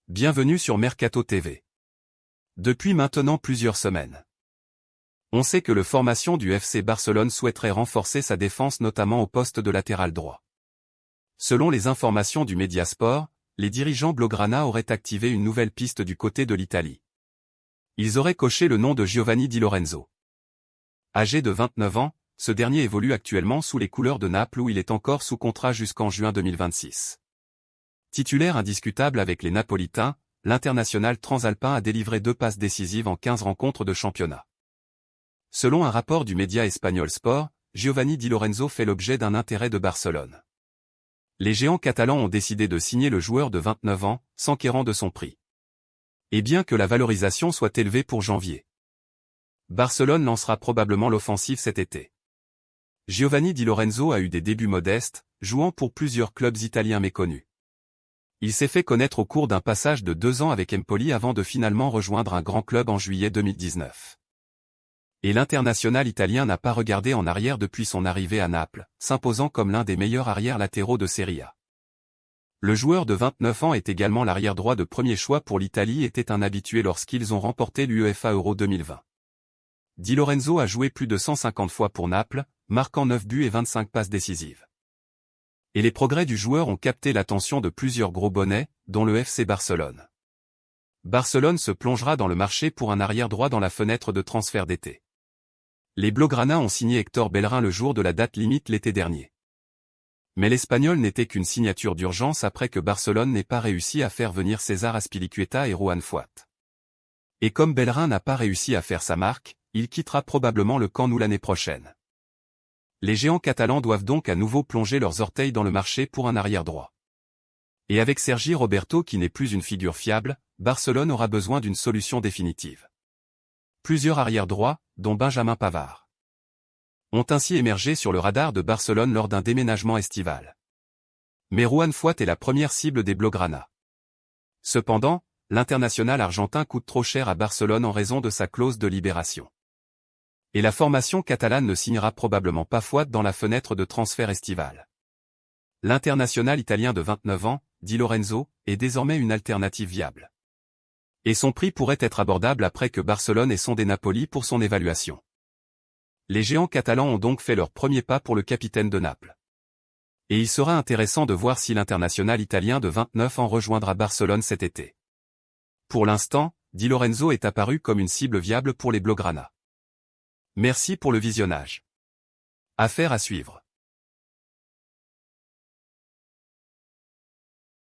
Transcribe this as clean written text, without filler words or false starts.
Bienvenue sur Mercato TV. Depuis maintenant plusieurs semaines, on sait que le formation du FC Barcelone souhaiterait renforcer sa défense notamment au poste de latéral droit. Selon les informations du Mediasport, les dirigeants blaugrana auraient activé une nouvelle piste du côté de l'Italie. Ils auraient coché le nom de Giovanni Di Lorenzo. Âgé de 29 ans, ce dernier évolue actuellement sous les couleurs de Naples où il est encore sous contrat jusqu'en juin 2026. Titulaire indiscutable avec les Napolitains, l'international transalpin a délivré 2 passes décisives en 15 rencontres de championnat. Selon un rapport du média espagnol Sport, Giovanni Di Lorenzo fait l'objet d'un intérêt de Barcelone. Les géants catalans ont décidé de signer le joueur de 29 ans, s'enquérant de son prix. Et bien que la valorisation soit élevée pour janvier, Barcelone lancera probablement l'offensive cet été. Giovanni Di Lorenzo a eu des débuts modestes, jouant pour plusieurs clubs italiens méconnus. Il s'est fait connaître au cours d'un passage de 2 ans avec Empoli avant de finalement rejoindre un grand club en juillet 2019. Et l'international italien n'a pas regardé en arrière depuis son arrivée à Naples, s'imposant comme l'un des meilleurs arrières latéraux de Serie A. Le joueur de 29 ans est également l'arrière droit de premier choix pour l'Italie et était un habitué lorsqu'ils ont remporté l'UEFA Euro 2020. Di Lorenzo a joué plus de 150 fois pour Naples, marquant 9 buts et 25 passes décisives. Et les progrès du joueur ont capté l'attention de plusieurs gros bonnets, dont le FC Barcelone. Barcelone se plongera dans le marché pour un arrière droit dans la fenêtre de transfert d'été. Les blaugrana ont signé Hector Bellerin le jour de la date limite l'été dernier. Mais l'Espagnol n'était qu'une signature d'urgence après que Barcelone n'ait pas réussi à faire venir César Azpilicueta et Juan Foyth. Et comme Bellerin n'a pas réussi à faire sa marque, il quittera probablement le camp Nou l'année prochaine. Les géants catalans doivent donc à nouveau plonger leurs orteils dans le marché pour un arrière droit. Et avec Sergi Roberto qui n'est plus une figure fiable, Barcelone aura besoin d'une solution définitive. Plusieurs arrières droits, dont Benjamin Pavard, ont ainsi émergé sur le radar de Barcelone lors d'un déménagement estival. Mais Juan Foyth est la première cible des blaugrana. Cependant, l'international argentin coûte trop cher à Barcelone en raison de sa clause de libération. Et la formation catalane ne signera probablement pas Foyth dans la fenêtre de transfert estivale. L'international italien de 29 ans, Di Lorenzo, est désormais une alternative viable. Et son prix pourrait être abordable après que Barcelone ait sondé Napoli pour son évaluation. Les géants catalans ont donc fait leur premier pas pour le capitaine de Naples. Et il sera intéressant de voir si l'international italien de 29 ans rejoindra Barcelone cet été. Pour l'instant, Di Lorenzo est apparu comme une cible viable pour les blaugrana. Merci pour le visionnage. Affaire à suivre.